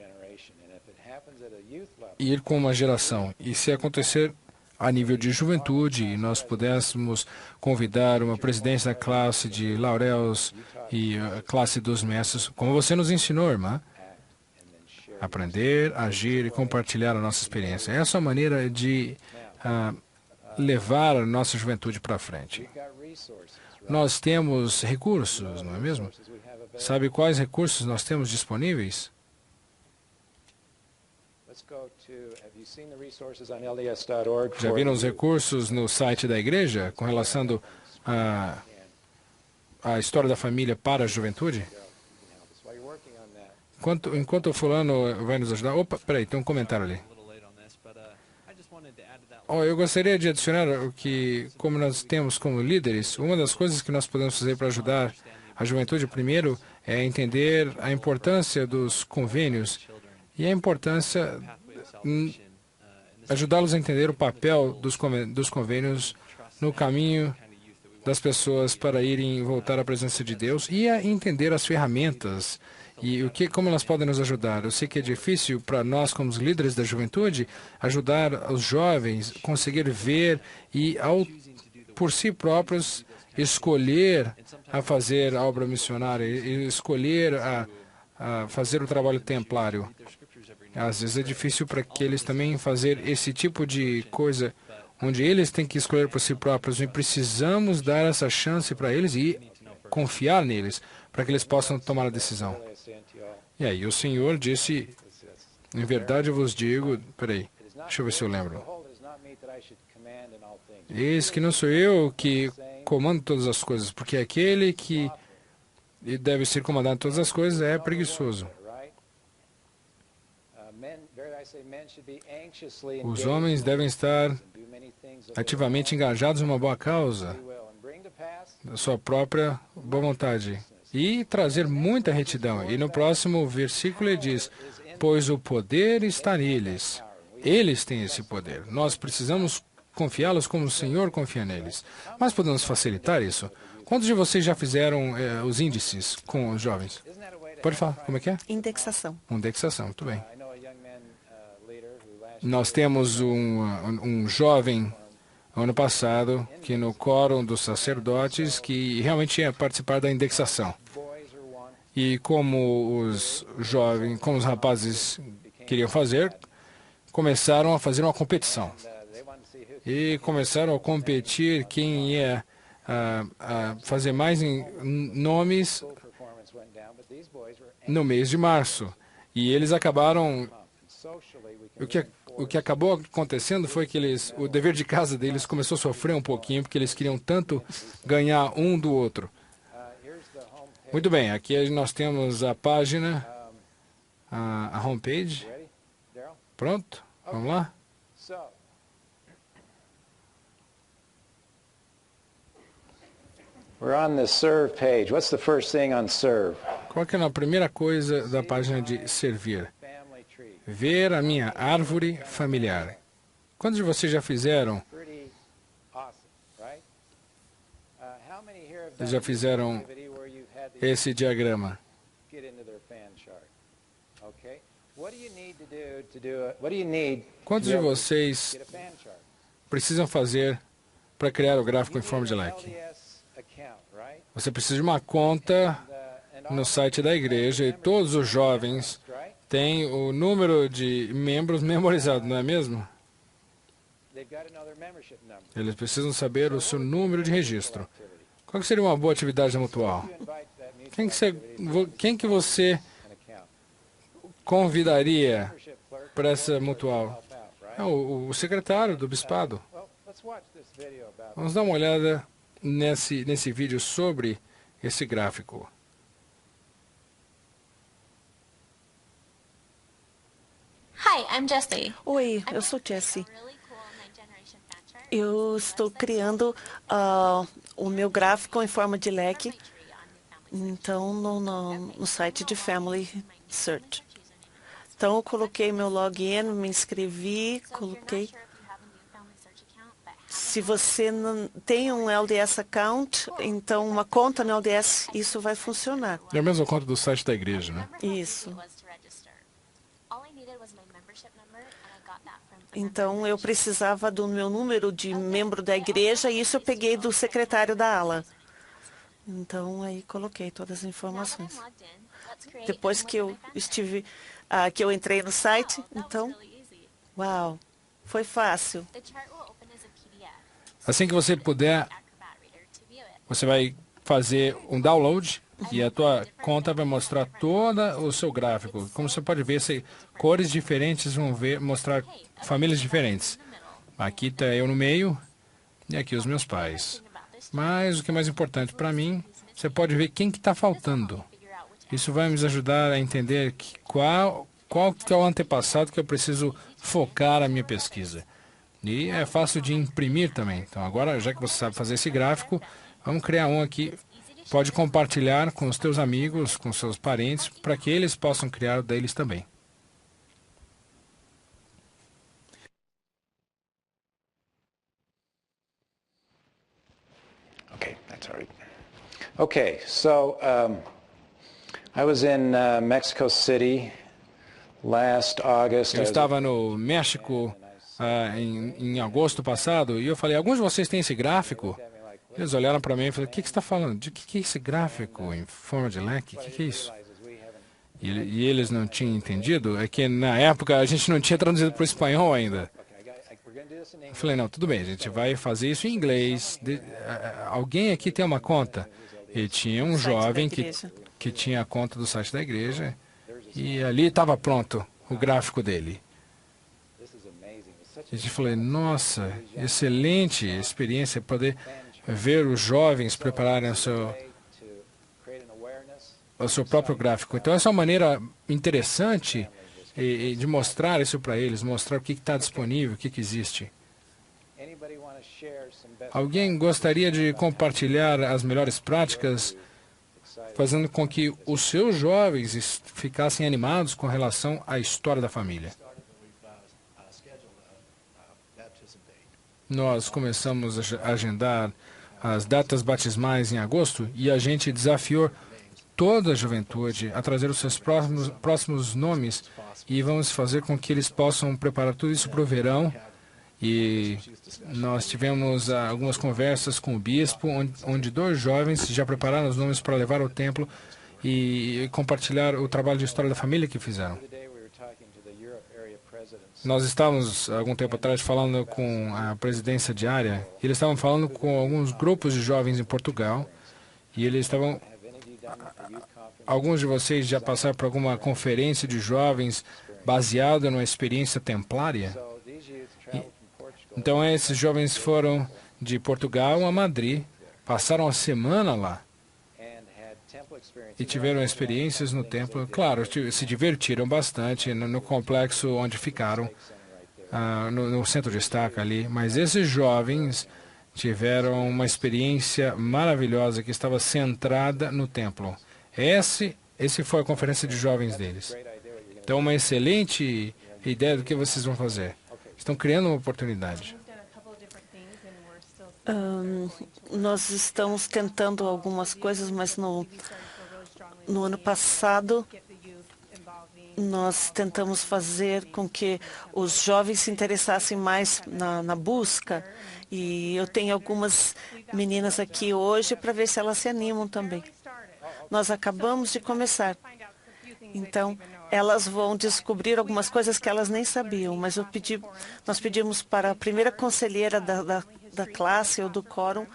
[SPEAKER 3] ir com uma geração. E se acontecer a nível de juventude, e nós pudéssemos convidar uma presidência da classe de Laureus e a classe dos mestres, como você nos ensinou, irmã, aprender, agir e compartilhar a nossa experiência. Essa é a maneira de levar a nossa juventude para frente. Nós temos recursos, não é mesmo? Sabe quais recursos nós temos disponíveis? Já viram os recursos no site da igreja com relação à história da família para a juventude? Enquanto o fulano vai nos ajudar... Opa, peraí, tem um comentário ali. Eu gostaria de adicionar o que, como nós temos como líderes, uma das coisas que nós podemos fazer para ajudar a juventude, primeiro, é entender a importância dos convênios e a importância, ajudá-los a entender o papel dos convênios no caminho das pessoas para irem voltar à presença de Deus e a entender as ferramentas e como elas podem nos ajudar. Eu sei que é difícil para nós, como os líderes da juventude, ajudar os jovens a conseguir ver e, por si próprios, escolher a fazer a obra missionária, e escolher a fazer o trabalho templário. Às vezes é difícil para que eles também fazer esse tipo de coisa, onde eles têm que escolher por si próprios, e precisamos dar essa chance para eles e confiar neles, para que eles possam tomar a decisão. E aí o Senhor disse, em verdade eu vos digo, peraí, deixa eu ver se eu lembro. Eis que não sou eu que comando todas as coisas, porque aquele que deve ser comandado todas as coisas é preguiçoso. Os homens devem estar ativamente engajados em uma boa causa, da sua própria boa vontade, e trazer muita retidão. E no próximo versículo ele diz, pois o poder está neles. Eles têm esse poder. Nós precisamos confiá-los como o Senhor confia neles. Mas podemos facilitar isso? Quantos de vocês já fizeram os índices com os jovens? Pode falar, como é que é?
[SPEAKER 2] Indexação.
[SPEAKER 3] Indexação, muito bem. Nós temos um jovem, ano passado, que no quórum dos sacerdotes, que realmente ia participar da indexação. E como os jovens, como os rapazes queriam fazer, começaram a fazer uma competição. E começaram a competir quem ia fazer mais nomes no mês de março. E eles acabaram... O que acabou acontecendo foi que o dever de casa deles começou a sofrer um pouquinho, porque eles queriam tanto ganhar um do outro. Muito bem, aqui nós temos a página, a homepage. Pronto? Vamos lá?
[SPEAKER 6] We're on the serve page. What's the first thing on serve?
[SPEAKER 3] Qual que é a primeira coisa da página de servir? Ver a minha árvore familiar. Quantos de vocês já fizeram? Já fizeram esse diagrama? Quantos de vocês precisam fazer para criar o gráfico em forma de leque? Você precisa de uma conta no site da igreja e todos os jovens têm o número de membros memorizado, não é mesmo? Eles precisam saber o seu número de registro. Qual seria uma boa atividade mutual? Quem que você convidaria para essa mutual? É o secretário do bispado. Vamos dar uma olhada nesse vídeo sobre esse gráfico.
[SPEAKER 9] Hi, I'm Jessie.
[SPEAKER 2] Oi, eu sou Jessie. Eu estou criando o meu gráfico em forma de leque, então, no site de Family Search. Então, eu coloquei meu login, me inscrevi, coloquei. Se você não tem um LDS account, então uma conta no LDS, isso vai funcionar.
[SPEAKER 3] É a mesma conta do site da igreja, né?
[SPEAKER 2] Isso. Então, eu precisava do meu número de membro da igreja e isso eu peguei do secretário da ala. Então, aí coloquei todas as informações. Depois que eu que eu entrei no site, então, uau, foi fácil.
[SPEAKER 3] Assim que você puder, você vai fazer um download e a tua conta vai mostrar todo o seu gráfico. Como você pode ver, cores diferentes vão mostrar famílias diferentes. Aqui está eu no meio e aqui os meus pais. Mas o que é mais importante para mim, você pode ver quem que está faltando. Isso vai me ajudar a entender qual que é o antepassado que eu preciso focar a minha pesquisa. E é fácil de imprimir também. Então agora, já que você sabe fazer esse gráfico, vamos criar um aqui. Pode compartilhar com os teus amigos, com seus parentes, para que eles possam criar o deles também.
[SPEAKER 6] Okay, that's all right. Okay, so I was in Mexico City last August.
[SPEAKER 3] Eu estava no México em agosto passado e eu falei, alguns de vocês têm esse gráfico? Eles olharam para mim e falaram, o que você está falando? De que é esse gráfico em forma de leque? O que é isso? E eles não tinham entendido. É que na época a gente não tinha traduzido para o espanhol ainda. Eu falei, não, tudo bem, a gente vai fazer isso em inglês. Alguém aqui tem uma conta? E tinha um jovem que tinha a conta do site da igreja e ali estava pronto o gráfico dele. A gente falou, nossa, excelente experiência poder ver os jovens prepararem o seu próprio gráfico. Então, essa é uma maneira interessante de mostrar isso para eles, mostrar o que está disponível, o que existe. Alguém gostaria de compartilhar as melhores práticas, fazendo com que os seus jovens ficassem animados com relação à história da família? Nós começamos a agendar as datas batismais em agosto e a gente desafiou toda a juventude a trazer os seus próximos nomes e vamos fazer com que eles possam preparar tudo isso para o verão. E nós tivemos algumas conversas com o bispo, onde 2 jovens já prepararam os nomes para levar ao templo e compartilhar o trabalho de história da família que fizeram. Nós estávamos, algum tempo atrás, falando com a presidência diária, e eles estavam falando com alguns grupos de jovens em Portugal, e eles estavam... Alguns de vocês já passaram por alguma conferência de jovens baseada numa experiência templária? Então, esses jovens foram de Portugal a Madrid, passaram a semana lá e tiveram experiências no templo. Claro, se divertiram bastante no complexo onde ficaram, no centro de estaca ali. Mas esses jovens tiveram uma experiência maravilhosa que estava centrada no templo. Esse foi a conferência de jovens deles. Então, uma excelente ideia do que vocês vão fazer. Estão criando uma oportunidade.
[SPEAKER 2] Nós estamos tentando algumas coisas, mas no ano passado nós tentamos fazer com que os jovens se interessassem mais na busca. E eu tenho algumas meninas aqui hoje para ver se elas se animam também. Nós acabamos de começar. Então, elas vão descobrir algumas coisas que elas nem sabiam, mas nós pedimos para a primeira conselheira da classe ou do quórum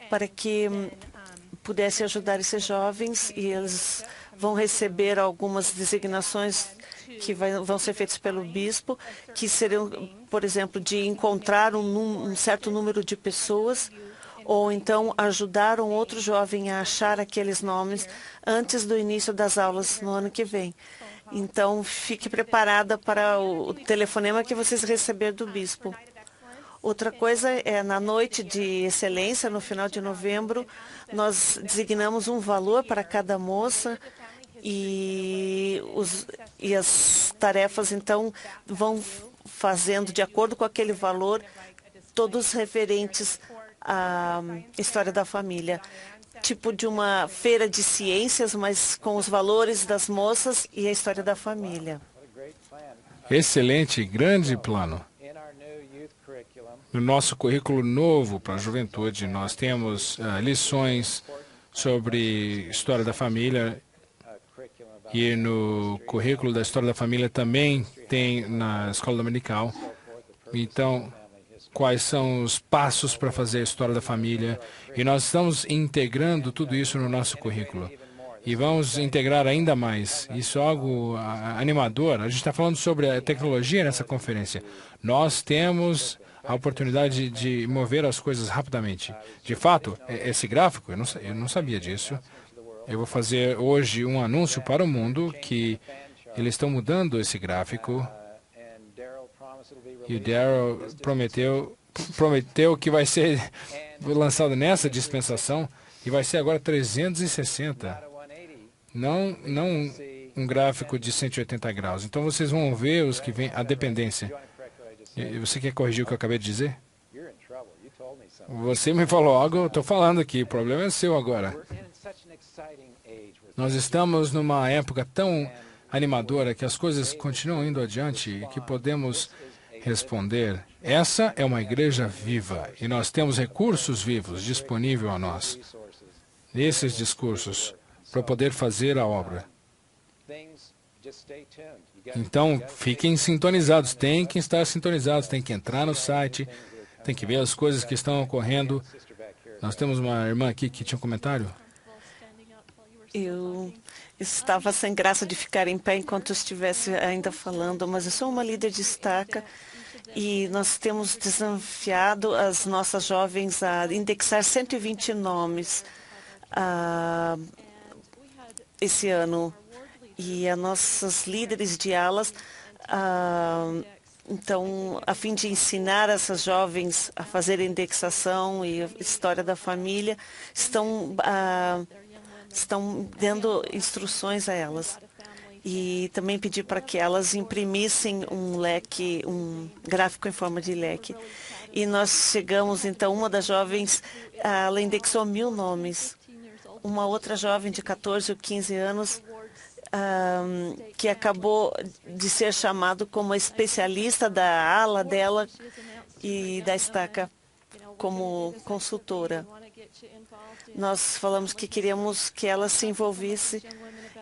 [SPEAKER 2] para que pudesse ajudar esses jovens e eles vão receber algumas designações que vão ser feitas pelo bispo, que seriam, por exemplo, de encontrar um certo número de pessoas ou então ajudar um outro jovem a achar aqueles nomes antes do início das aulas no ano que vem. Então, fique preparada para o telefonema que vocês receberam do bispo. Outra coisa é, na noite de excelência, no final de novembro, nós designamos um valor para cada moça e as tarefas, então, vão fazendo, de acordo com aquele valor, todos referentes à história da família. Tipo de uma feira de ciências, mas com os valores das moças e a história da família.
[SPEAKER 3] Excelente, grande plano. No nosso currículo novo para a juventude, nós temos lições sobre história da família, e no currículo da história da família também tem na escola dominical. Então, quais são os passos para fazer a história da família? E nós estamos integrando tudo isso no nosso currículo. E vamos integrar ainda mais. Isso é algo animador. A gente está falando sobre a tecnologia nessa conferência. Nós temos a oportunidade de mover as coisas rapidamente. De fato, esse gráfico, eu não sabia disso. Eu vou fazer hoje um anúncio para o mundo que eles estão mudando esse gráfico. E o Daryl prometeu que vai ser lançado nessa dispensação e vai ser agora 360. Não um gráfico de 180 graus. Então vocês vão ver os que vêm a dependência. Você quer corrigir o que eu acabei de dizer? Você me falou algo, eu estou falando aqui. O problema é seu agora. Nós estamos numa época tão animadora que as coisas continuam indo adiante e que podemos responder. Essa é uma igreja viva e nós temos recursos vivos disponíveis a nós. Esses discursos para poder fazer a obra. Então, fiquem sintonizados, tem que estar sintonizados, tem que entrar no site, tem que ver as coisas que estão ocorrendo. Nós temos uma irmã aqui que tinha um comentário.
[SPEAKER 2] Eu estava sem graça de ficar em pé enquanto eu estivesse ainda falando, mas eu sou uma líder de estaca e nós temos desafiado as nossas jovens a indexar 120 nomes esse ano. E as nossas líderes de alas, então, a fim de ensinar essas jovens a fazer indexação e história da família, estão dando instruções a elas. E também pedir para que elas imprimissem um leque, um gráfico em forma de leque. E nós chegamos, então, uma das jovens, ela indexou 1000 nomes. Uma outra jovem de 14 ou 15 anos, que acabou de ser chamado como especialista da ala dela e da estaca como consultora. Nós falamos que queríamos que ela se envolvesse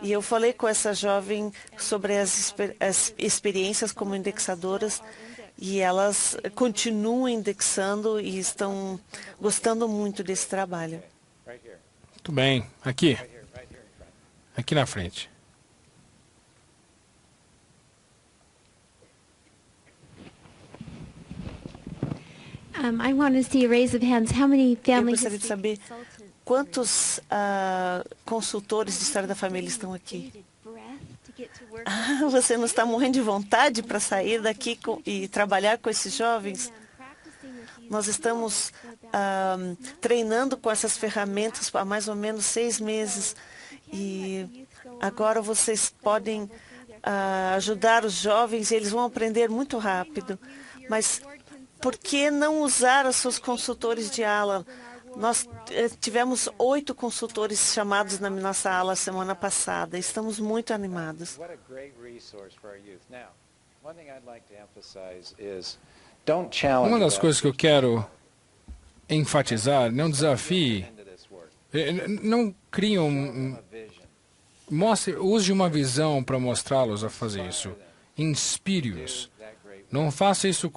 [SPEAKER 2] e eu falei com essa jovem sobre as experiências como indexadoras e elas continuam indexando e estão gostando muito desse trabalho.
[SPEAKER 3] Muito bem. Aqui na frente.
[SPEAKER 9] I want to see a raise of hands. How many
[SPEAKER 2] Eu
[SPEAKER 9] family
[SPEAKER 2] gostaria de saber quantos consultores de história da família estão aqui. Você não está morrendo de vontade para sair daqui e trabalhar com esses jovens? Nós estamos treinando com essas ferramentas há mais ou menos 6 meses e agora vocês podem ajudar os jovens e eles vão aprender muito rápido. Mas por que não usar os seus consultores de ala? Nós tivemos 8 consultores chamados na nossa ala semana passada. Estamos muito animados.
[SPEAKER 3] Uma das coisas que eu quero enfatizar, não desafie, não crie use uma visão para mostrá-los a fazer isso. Inspire-os. Não faça isso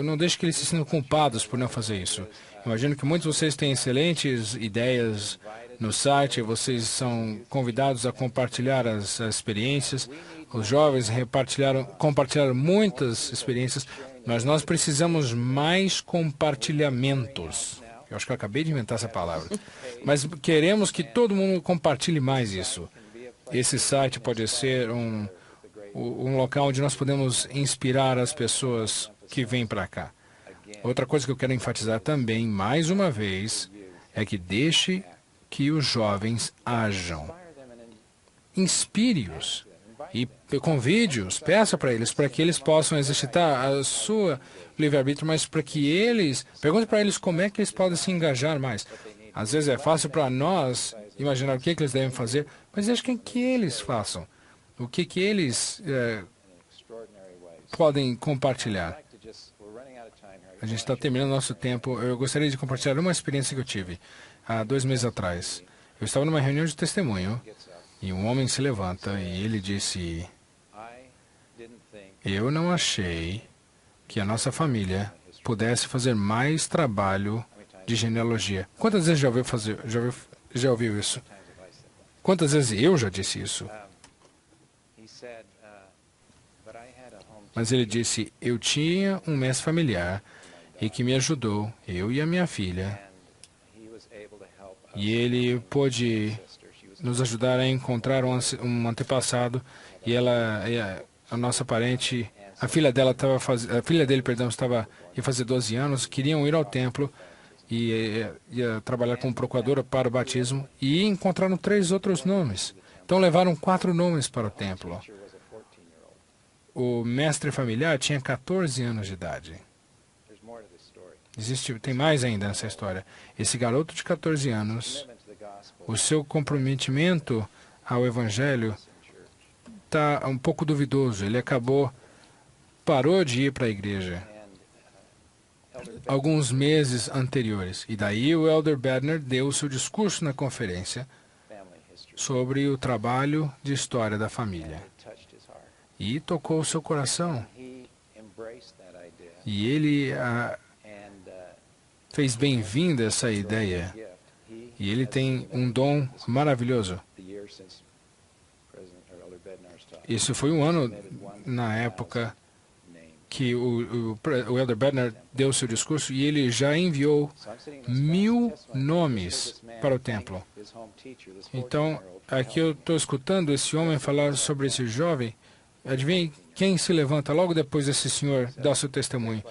[SPEAKER 3] não deixe que eles se sintam culpados por não fazer isso. Imagino que muitos de vocês têm excelentes ideias no site, vocês são convidados a compartilhar as experiências. Os jovens compartilharam muitas experiências, mas nós precisamos mais compartilhamentos. Eu acho que eu acabei de inventar essa palavra. Mas queremos que todo mundo compartilhe mais isso. Esse site pode ser um local onde nós podemos inspirar as pessoas que vêm para cá. Outra coisa que eu quero enfatizar também, mais uma vez, é que deixe que os jovens ajam. Inspire-os e convide-os, peça para eles, para que eles possam exercitar a sua livre-arbítrio, mas para que eles, pergunte para eles como é que eles podem se engajar mais. Às vezes é fácil para nós imaginar o que eles devem fazer, mas deixe que eles façam. O que eles podem compartilhar. A gente está terminando nosso tempo. Eu gostaria de compartilhar uma experiência que eu tive há 2 meses atrás. Eu estava numa reunião de testemunho e um homem se levanta e ele disse: eu não achei que a nossa família pudesse fazer mais trabalho de genealogia. Quantas vezes já ouviu isso? Quantas vezes eu já disse isso? Mas ele disse: eu tinha um mestre familiar e que me ajudou, eu e a minha filha, e ele pôde nos ajudar a encontrar um antepassado, e a nossa parente, a filha dele, estava ia fazer 12 anos, queriam ir ao templo e ia trabalhar como procuradora para o batismo, e encontraram 3 outros nomes. Então levaram 4 nomes para o templo. O mestre familiar tinha 14 anos de idade. Tem mais ainda nessa história. Esse garoto de 14 anos, o seu comprometimento ao Evangelho está um pouco duvidoso. Ele parou de ir para a igreja alguns meses anteriores. E daí o Elder Bednar deu o seu discurso na conferência sobre o trabalho de história da família. E tocou o seu coração. E ele fez bem-vinda essa ideia. E ele tem um dom maravilhoso. Isso foi um ano na época que o Elder Bednar deu o seu discurso e ele já enviou 1000 nomes para o templo. Então, aqui eu estou escutando esse homem falar sobre esse jovem. Adivinhe quem se levanta logo depois desse senhor dar seu testemunho.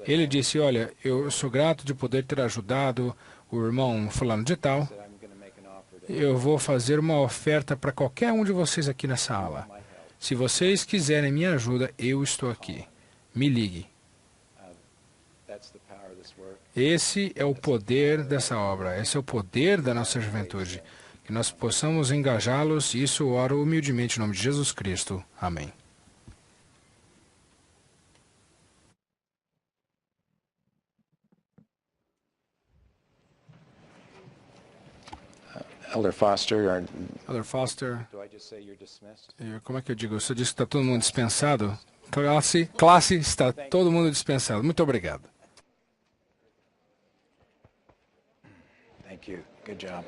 [SPEAKER 3] Ele disse: olha, eu sou grato de poder ter ajudado o irmão fulano de tal. Eu vou fazer uma oferta para qualquer um de vocês aqui nessa aula. Se vocês quiserem minha ajuda, eu estou aqui. Me ligue. Esse é o poder dessa obra. Esse é o poder da nossa juventude. Que nós possamos engajá-los, e isso eu oro humildemente em nome de Jesus Cristo. Amém.
[SPEAKER 1] Elder Foster,
[SPEAKER 3] Elder Foster, como é que eu digo? Você disse que está todo mundo dispensado? Classe, está todo mundo dispensado. Muito obrigado.
[SPEAKER 6] Thank you. Good job.